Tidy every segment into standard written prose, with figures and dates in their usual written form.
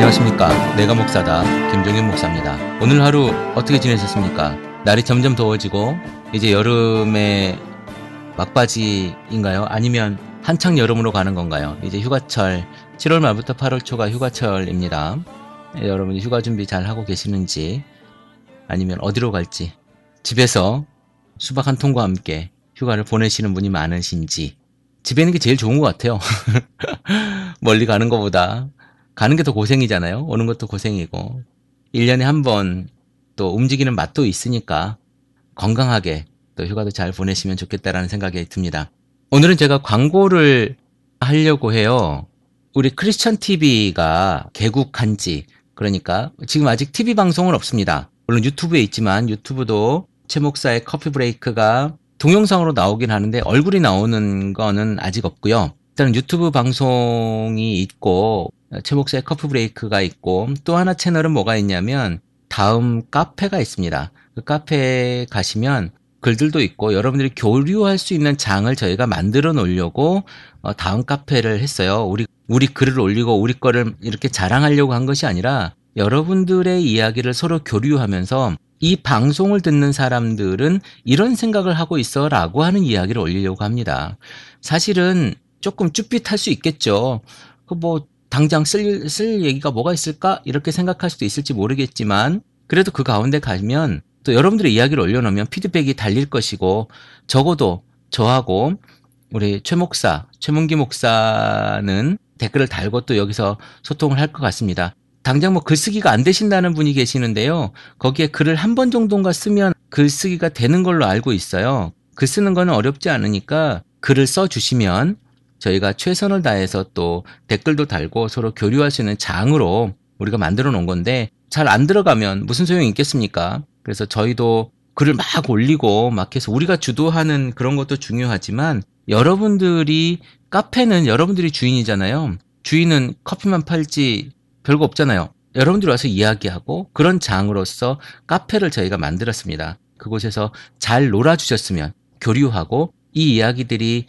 안녕하십니까. 내가 목사다 김종현 목사입니다. 오늘 하루 어떻게 지내셨습니까? 날이 점점 더워지고 이제 여름의 막바지인가요? 아니면 한창 여름으로 가는 건가요? 이제 휴가철 7월 말부터 8월 초가 휴가철입니다. 여러분이 휴가 준비 잘 하고 계시는지 아니면 어디로 갈지 집에서 수박 한 통과 함께 휴가를 보내시는 분이 많으신지 집에 있는 게 제일 좋은 것 같아요. 멀리 가는 것보다 가는 게 더 고생이잖아요. 오는 것도 고생이고 1년에 한 번 또 움직이는 맛도 있으니까 건강하게 또 휴가도 잘 보내시면 좋겠다라는 생각이 듭니다. 오늘은 제가 광고를 하려고 해요. 우리 크리스천 TV가 개국한 지 그러니까 지금 아직 TV 방송은 없습니다. 물론 유튜브에 있지만 유튜브도 최 목사의 커피 브레이크가 동영상으로 나오긴 하는데 얼굴이 나오는 거는 아직 없고요. 일단 유튜브 방송이 있고 최 목사의 커피 브레이크가 있고 또 하나 채널은 뭐가 있냐면 다음 카페가 있습니다. 그 카페에 가시면 글들도 있고 여러분들이 교류할 수 있는 장을 저희가 만들어 놓으려고 다음 카페를 했어요. 우리 글을 올리고 우리 거를 이렇게 자랑하려고 한 것이 아니라 여러분들의 이야기를 서로 교류하면서 이 방송을 듣는 사람들은 이런 생각을 하고 있어 라고 하는 이야기를 올리려고 합니다. 사실은 조금 쭈삣할 수 있겠죠. 당장 쓸 얘기가 뭐가 있을까? 이렇게 생각할 수도 있을지 모르겠지만 그래도 그 가운데 가면 또 여러분들의 이야기를 올려놓으면 피드백이 달릴 것이고 적어도 저하고 우리 최문기 목사는 댓글을 달고 또 여기서 소통을 할 것 같습니다. 당장 글쓰기가 안 되신다는 분이 계시는데요. 거기에 글을 한 번 정도인가 쓰면 글쓰기가 되는 걸로 알고 있어요. 글 쓰는 거는 어렵지 않으니까 글을 써주시면 저희가 최선을 다해서 또 댓글도 달고 서로 교류할 수 있는 장으로 우리가 만들어 놓은 건데 잘 안 들어가면 무슨 소용이 있겠습니까? 그래서 저희도 글을 막 올리고 막 해서 우리가 주도하는 그런 것도 중요하지만 카페는 여러분들이 주인이잖아요. 주인은 커피만 팔지 별거 없잖아요. 여러분들이 와서 이야기하고 그런 장으로서 카페를 저희가 만들었습니다. 그곳에서 잘 놀아주셨으면 교류하고 이 이야기들이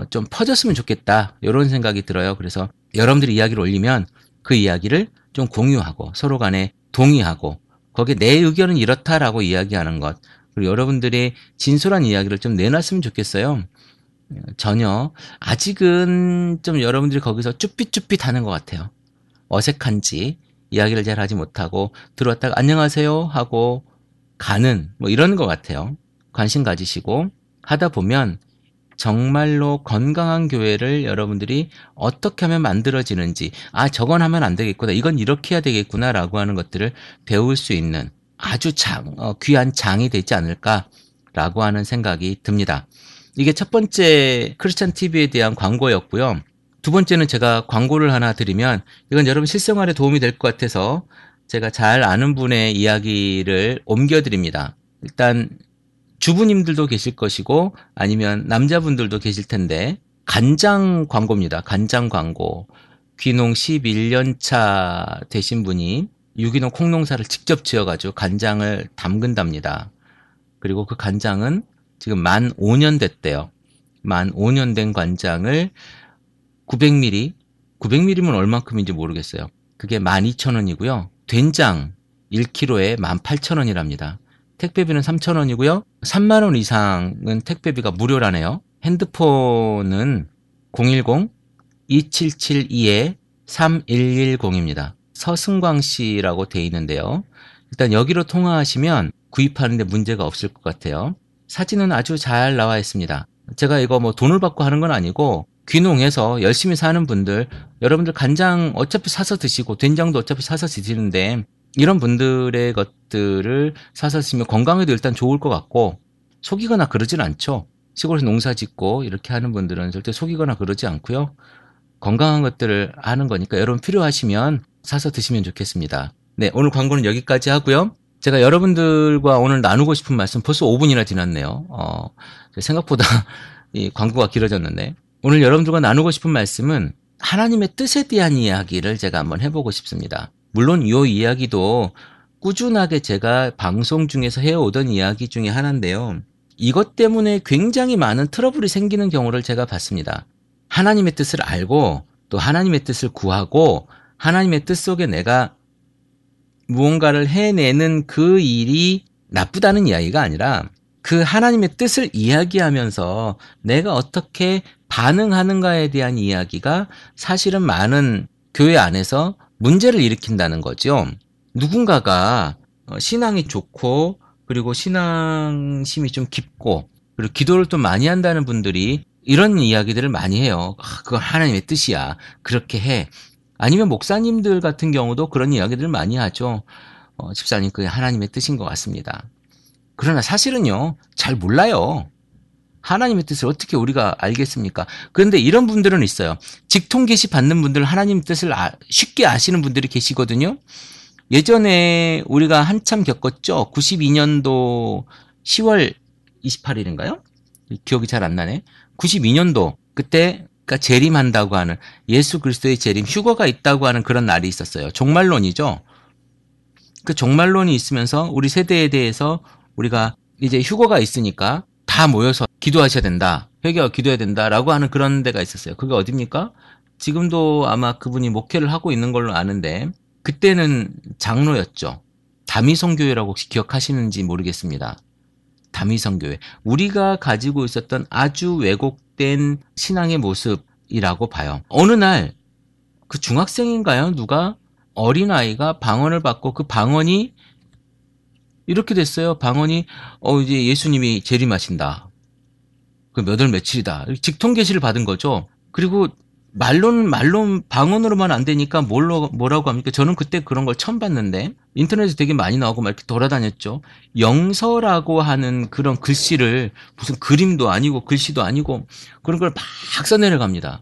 좀 퍼졌으면 좋겠다 이런 생각이 들어요. 그래서 여러분들이 이야기를 올리면 그 이야기를 좀 공유하고 서로 간에 동의하고 거기에 내 의견은 이렇다라고 이야기하는 것 그리고 여러분들의 진솔한 이야기를 좀 내놨으면 좋겠어요. 전혀 아직은 좀 여러분들이 거기서 쭈삣쭈삣하는 것 같아요. 어색한지 이야기를 잘 하지 못하고 들어왔다가 안녕하세요 하고 가는 이런 것 같아요. 관심 가지시고 하다 보면 정말로 건강한 교회를 여러분들이 어떻게 하면 만들어지는지 저건 하면 안 되겠구나 이건 이렇게 해야 되겠구나 라고 하는 것들을 배울 수 있는 아주 귀한 장이 되지 않을까라고 하는 생각이 듭니다. 이게 첫 번째 크리스천 TV에 대한 광고였고요. 두 번째는 제가 광고를 하나 드리면 이건 여러분 실생활에 도움이 될 것 같아서 제가 잘 아는 분의 이야기를 옮겨드립니다. 일단 주부님들도 계실 것이고 아니면 남자분들도 계실 텐데 간장 광고입니다. 간장 광고. 귀농 11년 차 되신 분이 유기농 콩농사를 직접 지어가지고 간장을 담근답니다. 그리고 그 간장은 지금 만 5년 됐대요. 만 5년 된 간장을 900ml면 얼만큼인지 모르겠어요. 그게 12,000원이고요. 된장 1kg에 18,000원이랍니다. 택배비는 3,000원이고요. 3만 원 이상은 택배비가 무료라네요. 핸드폰은 010-2772-3110입니다. 서승광 씨라고 돼 있는데요. 일단 여기로 통화하시면 구입하는데 문제가 없을 것 같아요. 사진은 아주 잘 나와 있습니다. 제가 이거 돈을 받고 하는 건 아니고 귀농해서 열심히 사는 분들, 여러분들 간장 어차피 사서 드시고 된장도 어차피 사서 드시는데 이런 분들의 것들을 사서 쓰면 건강에도 일단 좋을 것 같고 속이거나 그러진 않죠. 시골에서 농사 짓고 이렇게 하는 분들은 절대 속이거나 그러지 않고요. 건강한 것들을 하는 거니까 여러분 필요하시면 사서 드시면 좋겠습니다. 네, 오늘 광고는 여기까지 하고요. 제가 여러분들과 오늘 나누고 싶은 말씀 벌써 5분이나 지났네요. 생각보다 이 광고가 길어졌는데 오늘 여러분들과 나누고 싶은 말씀은 하나님의 뜻에 대한 이야기를 제가 한번 해보고 싶습니다. 물론 이 이야기도 꾸준하게 제가 방송 중에서 해오던 이야기 중에 하나인데요. 이것 때문에 굉장히 많은 트러블이 생기는 경우를 제가 봤습니다. 하나님의 뜻을 알고 또 하나님의 뜻을 구하고 하나님의 뜻 속에 내가 무언가를 해내는 그 일이 나쁘다는 이야기가 아니라 그 하나님의 뜻을 이야기하면서 내가 어떻게 반응하는가에 대한 이야기가 사실은 많은 교회 안에서 문제를 일으킨다는 거죠. 누군가가 신앙이 좋고 그리고 신앙심이 좀 깊고 그리고 기도를 또 많이 한다는 분들이 이런 이야기들을 많이 해요. 그건 하나님의 뜻이야. 그렇게 해. 아니면 목사님들 같은 경우도 그런 이야기들을 많이 하죠. 집사님, 그게 하나님의 뜻인 것 같습니다. 그러나 사실은요, 잘 몰라요. 하나님의 뜻을 어떻게 우리가 알겠습니까? 그런데 이런 분들은 있어요. 직통 계시 받는 분들 하나님 뜻을 쉽게 아시는 분들이 계시거든요. 예전에 우리가 한참 겪었죠. 92년도 10월 28일인가요? 기억이 잘 안 나네. 92년도 그때 그러니까 재림한다고 하는 예수 그리스도의 재림 휴거가 있다고 하는 그런 날이 있었어요. 종말론이죠. 그 종말론이 있으면서 우리 세대에 대해서 우리가 이제 휴거가 있으니까 다 모여서 기도하셔야 된다. 회개와 기도해야 된다라고 하는 그런 데가 있었어요. 그게 어딥니까? 지금도 아마 그분이 목회를 하고 있는 걸로 아는데 그때는 장로였죠. 다미성교회라고 혹시 기억하시는지 모르겠습니다. 다미성교회. 우리가 가지고 있었던 아주 왜곡된 신앙의 모습이라고 봐요. 어느 날 그 중학생인가요? 누가 어린아이가 방언을 받고 그 방언이 이렇게 됐어요. 방언이 이제 예수님이 재림하신다. 그 몇 월 며칠이다. 직통 계시를 받은 거죠. 그리고 말론 방언으로만 안 되니까 뭐라고 합니까? 저는 그때 그런 걸 처음 봤는데 인터넷에 되게 많이 나오고 막 이렇게 돌아다녔죠. 영서라고 하는 그런 글씨를 무슨 그림도 아니고 글씨도 아니고 그런 걸 막 써내려갑니다.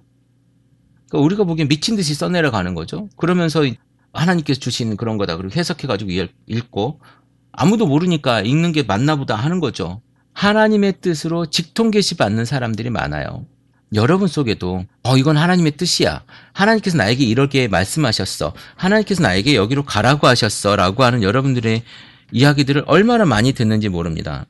그러니까 우리가 보기엔 미친 듯이 써내려가는 거죠. 그러면서 하나님께서 주신 그런 거다. 그리고 해석해가지고 읽고 아무도 모르니까 읽는 게 맞나 보다 하는 거죠. 하나님의 뜻으로 직통 계시 받는 사람들이 많아요. 여러분 속에도 이건 하나님의 뜻이야. 하나님께서 나에게 이렇게 말씀하셨어. 하나님께서 나에게 여기로 가라고 하셨어. 라고 하는 여러분들의 이야기들을 얼마나 많이 듣는지 모릅니다.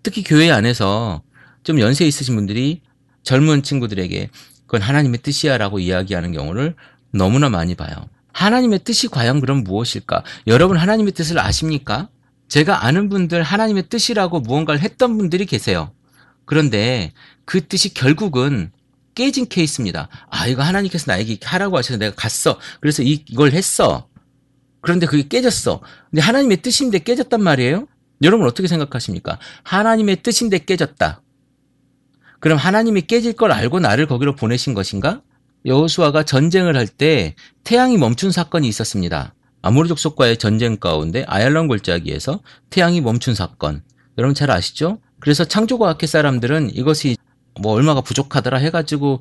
특히 교회 안에서 좀 연세 있으신 분들이 젊은 친구들에게 그건 하나님의 뜻이야 라고 이야기하는 경우를 너무나 많이 봐요. 하나님의 뜻이 과연 그럼 무엇일까? 여러분 하나님의 뜻을 아십니까? 제가 아는 분들 하나님의 뜻이라고 무언가를 했던 분들이 계세요. 그런데 그 뜻이 결국은 깨진 케이스입니다. 이거 하나님께서 나에게 하라고 하셔서 내가 갔어. 그래서 이걸 했어. 그런데 그게 깨졌어. 근데 하나님의 뜻인데 깨졌단 말이에요? 여러분 어떻게 생각하십니까? 하나님의 뜻인데 깨졌다. 그럼 하나님이 깨질 걸 알고 나를 거기로 보내신 것인가? 여호수아가 전쟁을 할 때 태양이 멈춘 사건이 있었습니다. 아모리 족속과의 전쟁 가운데 아얄론 골짜기에서 태양이 멈춘 사건. 여러분 잘 아시죠? 그래서 창조과학회 사람들은 이것이 얼마가 부족하더라 해가지고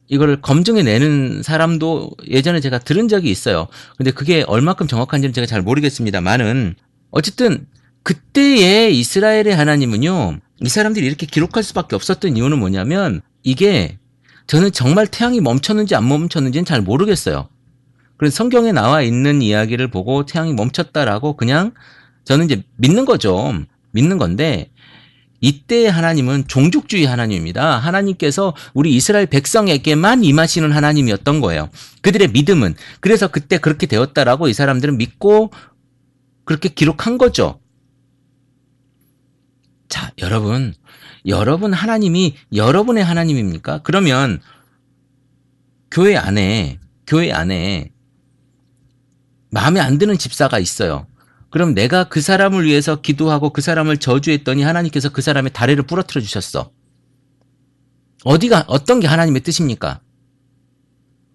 이거를 검증해내는 사람도 예전에 제가 들은 적이 있어요. 근데 그게 얼마큼 정확한지는 제가 잘 모르겠습니다만은 어쨌든 그때의 이스라엘의 하나님은요, 이 사람들이 이렇게 기록할 수밖에 없었던 이유는 뭐냐면 이게 저는 정말 태양이 멈췄는지 안 멈췄는지는 잘 모르겠어요. 그래서 성경에 나와 있는 이야기를 보고 태양이 멈췄다라고 그냥 저는 이제 믿는 거죠. 믿는 건데 이때의 하나님은 종족주의 하나님입니다. 하나님께서 우리 이스라엘 백성에게만 임하시는 하나님이었던 거예요. 그들의 믿음은. 그래서 그때 그렇게 되었다라고 이 사람들은 믿고 그렇게 기록한 거죠. 자, 여러분 하나님이 여러분의 하나님입니까? 그러면 교회 안에 마음에 안 드는 집사가 있어요. 그럼 내가 그 사람을 위해서 기도하고 그 사람을 저주했더니 하나님께서 그 사람의 다리를 부러뜨려 주셨어. 어떤 게 하나님의 뜻입니까?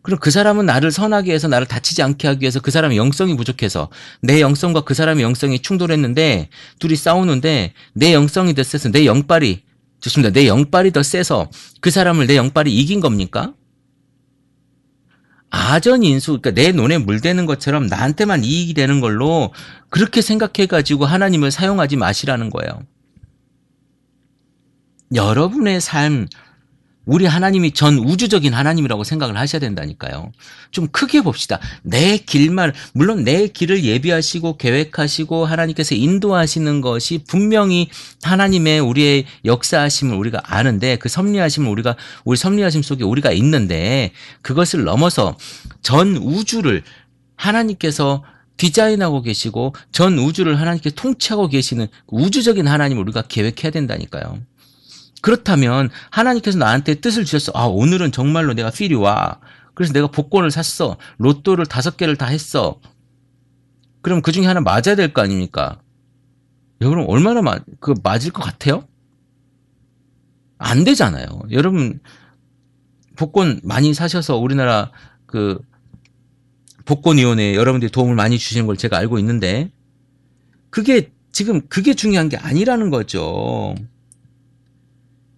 그럼 그 사람은 나를 선하게 해서 나를 다치지 않게 하기 위해서 그 사람의 영성이 부족해서 내 영성과 그 사람의 영성이 충돌했는데 둘이 싸우는데 내 영성이 더 세서 내 영빨이 좋습니다. 내 영빨이 더 세서 그 사람을 내 영빨이 이긴 겁니까? 아전인수, 그러니까 내 눈에 물대는 것처럼 나한테만 이익이 되는 걸로 그렇게 생각해가지고 하나님을 사용하지 마시라는 거예요. 여러분의 삶, 우리 하나님이 전 우주적인 하나님이라고 생각을 하셔야 된다니까요. 좀 크게 봅시다. 내 길만, 물론 내 길을 예비하시고 계획하시고 하나님께서 인도하시는 것이 분명히 하나님의 우리의 역사하심을 우리가 아는데, 그 섭리하심을 우리 섭리하심 속에 우리가 있는데, 그것을 넘어서 전 우주를 하나님께서 디자인하고 계시고 전 우주를 하나님께서 통치하고 계시는 우주적인 하나님을 우리가 계획해야 된다니까요. 그렇다면 하나님께서 나한테 뜻을 주셨어. 오늘은 정말로 내가 필이 와. 그래서 내가 복권을 샀어. 로또를 5개를 다 했어. 그럼 그 중에 하나 맞아야 될 거 아닙니까? 여러분 얼마나 맞을 것 같아요? 안 되잖아요. 여러분 복권 많이 사셔서 우리나라 그 복권위원회에 여러분들이 도움을 많이 주시는 걸 제가 알고 있는데, 그게 중요한 게 아니라는 거죠.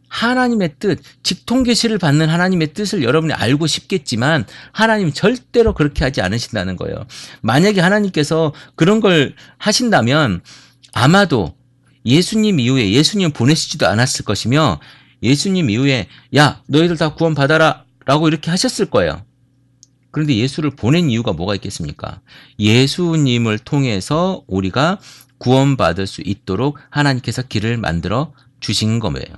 하나님의 뜻, 직통계시를 받는 하나님의 뜻을 여러분이 알고 싶겠지만 하나님 절대로 그렇게 하지 않으신다는 거예요. 만약에 하나님께서 그런 걸 하신다면 아마도 예수님 이후에 예수님 보내시지도 않았을 것이며, 예수님 이후에 야 너희들 다 구원 받아라 라고 이렇게 하셨을 거예요. 그런데 예수를 보낸 이유가 뭐가 있겠습니까? 예수님을 통해서 우리가 구원받을 수 있도록 하나님께서 길을 만들어 주신 거예요.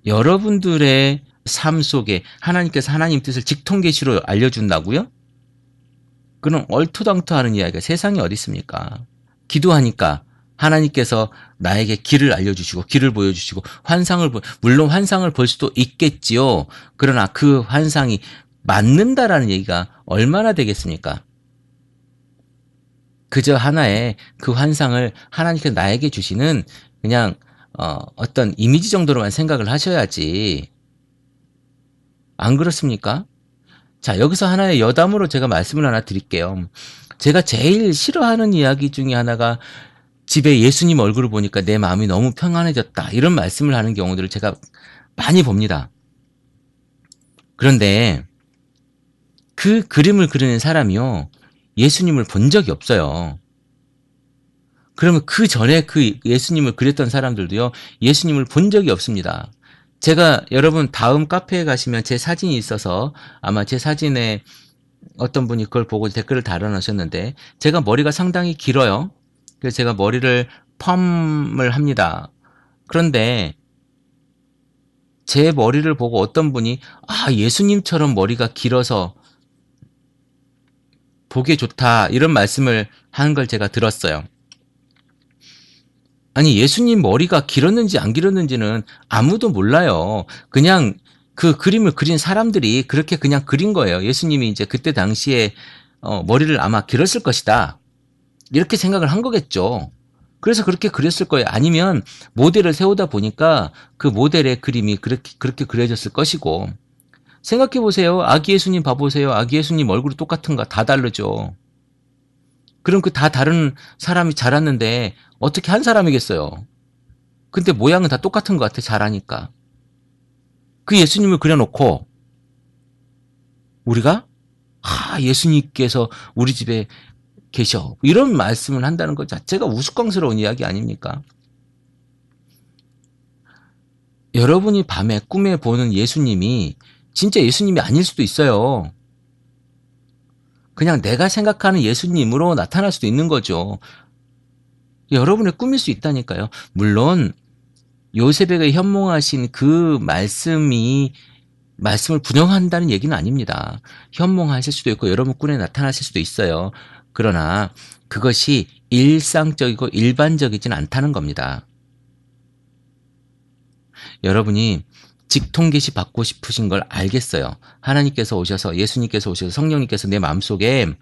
여러분들의 삶 속에 하나님께서 하나님 뜻을 직통계시로 알려준다고요? 그럼 얼토당토하는 이야기가 세상에 어디 있습니까? 기도하니까 하나님께서 나에게 길을 알려주시고 길을 보여주시고 물론 환상을 볼 수도 있겠지요. 그러나 그 환상이 맞는다라는 얘기가 얼마나 되겠습니까? 그저 하나의 그 환상을 하나님께서 나에게 주시는 그냥 어떤 이미지 정도로만 생각을 하셔야지. 안 그렇습니까? 자, 여기서 하나의 여담으로 제가 말씀을 하나 드릴게요. 제가 제일 싫어하는 이야기 중에 하나가 집에 예수님 얼굴을 보니까 내 마음이 너무 평안해졌다, 이런 말씀을 하는 경우들을 제가 많이 봅니다. 그런데 그 그림을 그리는 사람이요, 예수님을 본 적이 없어요. 그러면 그 전에 그 예수님을 그렸던 사람들도요, 예수님을 본 적이 없습니다. 제가 여러분 다음 카페에 가시면 제 사진이 있어서 아마 제 사진에 어떤 분이 그걸 보고 댓글을 달아놓으셨는데, 제가 머리가 상당히 길어요. 그래서 제가 머리를 펌을 합니다. 그런데 제 머리를 보고 어떤 분이 예수님처럼 머리가 길어서 보기 좋다, 이런 말씀을 하는 걸 제가 들었어요. 아니, 예수님 머리가 길었는지 안 길었는지는 아무도 몰라요. 그냥 그 그림을 그린 사람들이 그렇게 그냥 그린 거예요. 예수님이 이제 그때 당시에 머리를 아마 길었을 것이다, 이렇게 생각을 한 거겠죠. 그래서 그렇게 그렸을 거예요. 아니면 모델을 세우다 보니까 그 모델의 그림이 그렇게 그려졌을 것이고. 생각해 보세요. 아기 예수님 봐보세요. 아기 예수님 얼굴이 똑같은가? 다 다르죠. 그럼 그 다 다른 사람이 자랐는데 어떻게 한 사람이겠어요? 근데 모양은 다 똑같은 것 같아, 자라니까. 그 예수님을 그려놓고 우리가 예수님께서 우리 집에 계셔, 이런 말씀을 한다는 것 자체가 우스꽝스러운 이야기 아닙니까? 여러분이 밤에 꿈에 보는 예수님이 진짜 예수님이 아닐 수도 있어요. 그냥 내가 생각하는 예수님으로 나타날 수도 있는 거죠. 여러분의 꿈일 수 있다니까요. 물론 요셉에게 현몽하신 그 말씀을 부정한다는 얘기는 아닙니다. 현몽하실 수도 있고 여러분 꿈에 나타나실 수도 있어요. 그러나 그것이 일상적이고 일반적이진 않다는 겁니다. 여러분이 직통계시 받고 싶으신 걸 알겠어요. 하나님께서 오셔서, 예수님께서 오셔서, 성령님께서 내 마음속에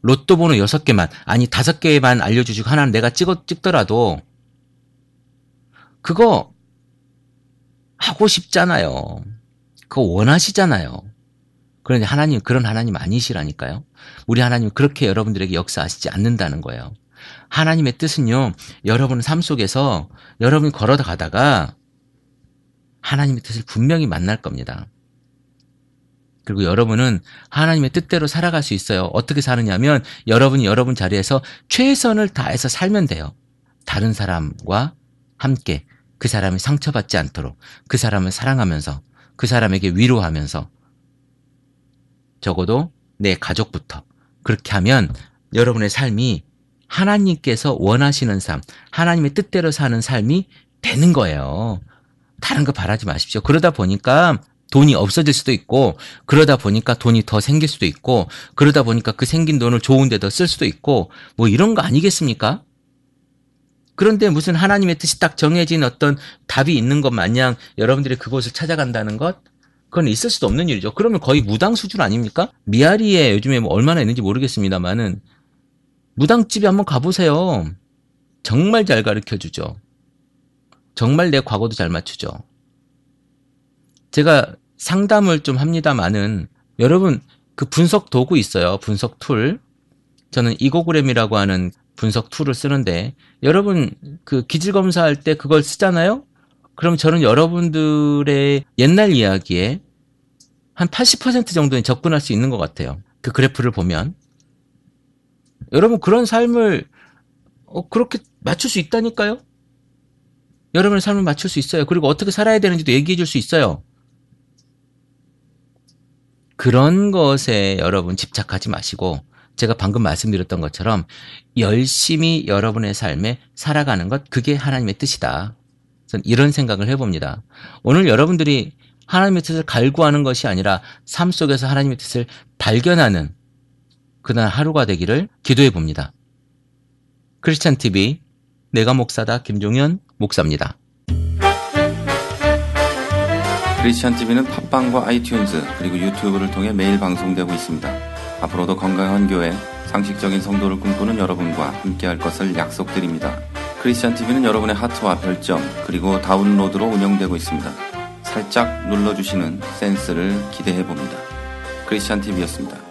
로또 번호 6개만, 아니 5개만 알려주시고 하나는 내가 찍더라도 그거 하고 싶잖아요. 그거 원하시잖아요. 그런데 하나님, 그런 하나님 아니시라니까요. 우리 하나님 그렇게 여러분들에게 역사하시지 않는다는 거예요. 하나님의 뜻은요, 여러분 삶 속에서 여러분이 걸어가다가 하나님의 뜻을 분명히 만날 겁니다. 그리고 여러분은 하나님의 뜻대로 살아갈 수 있어요. 어떻게 사느냐면 여러분이 여러분 자리에서 최선을 다해서 살면 돼요. 다른 사람과 함께. 그 사람이 상처받지 않도록 그 사람을 사랑하면서 그 사람에게 위로하면서 적어도 내 가족부터 그렇게 하면 여러분의 삶이 하나님께서 원하시는 삶, 하나님의 뜻대로 사는 삶이 되는 거예요. 다른 거 바라지 마십시오. 그러다 보니까 돈이 없어질 수도 있고, 그러다 보니까 돈이 더 생길 수도 있고, 그러다 보니까 그 생긴 돈을 좋은 데 더 쓸 수도 있고, 뭐 이런 거 아니겠습니까? 그런데 무슨 하나님의 뜻이 딱 정해진 어떤 답이 있는 것 마냥 여러분들이 그곳을 찾아간다는 것? 그건 있을 수도 없는 일이죠. 그러면 거의 무당 수준 아닙니까? 미아리에 요즘에 뭐 얼마나 있는지 모르겠습니다만은 무당집에 한번 가보세요. 정말 잘 가르쳐주죠. 정말 내 과거도 잘 맞추죠. 제가 상담을 좀 합니다마는 여러분 그 분석 도구 있어요. 분석 툴. 저는 이고그램이라고 하는 분석 툴을 쓰는데 여러분 그 기질 검사할 때 그걸 쓰잖아요. 그럼 저는 여러분들의 옛날 이야기에 한 80% 정도는 접근할 수 있는 것 같아요. 그 그래프를 보면 여러분 그런 삶을 그렇게 맞출 수 있다니까요. 여러분의 삶을 맞출 수 있어요. 그리고 어떻게 살아야 되는지도 얘기해 줄 수 있어요. 그런 것에 여러분 집착하지 마시고 제가 방금 말씀드렸던 것처럼 열심히 여러분의 삶에 살아가는 것, 그게 하나님의 뜻이다. 저는 이런 생각을 해봅니다. 오늘 여러분들이 하나님의 뜻을 갈구하는 것이 아니라 삶 속에서 하나님의 뜻을 발견하는 그날 하루가 되기를 기도해 봅니다. 크리스찬 TV 내가 목사다 김종현 목사입니다. 크리스찬 TV는 팟빵과 아이튠즈 그리고 유튜브를 통해 매일 방송되고 있습니다. 앞으로도 건강한 교회, 상식적인 성도를 꿈꾸는 여러분과 함께할 것을 약속드립니다. 크리스찬 TV는 여러분의 하트와 별점 그리고 다운로드로 운영되고 있습니다. 살짝 눌러주시는 센스를 기대해봅니다. 크리스찬 TV였습니다.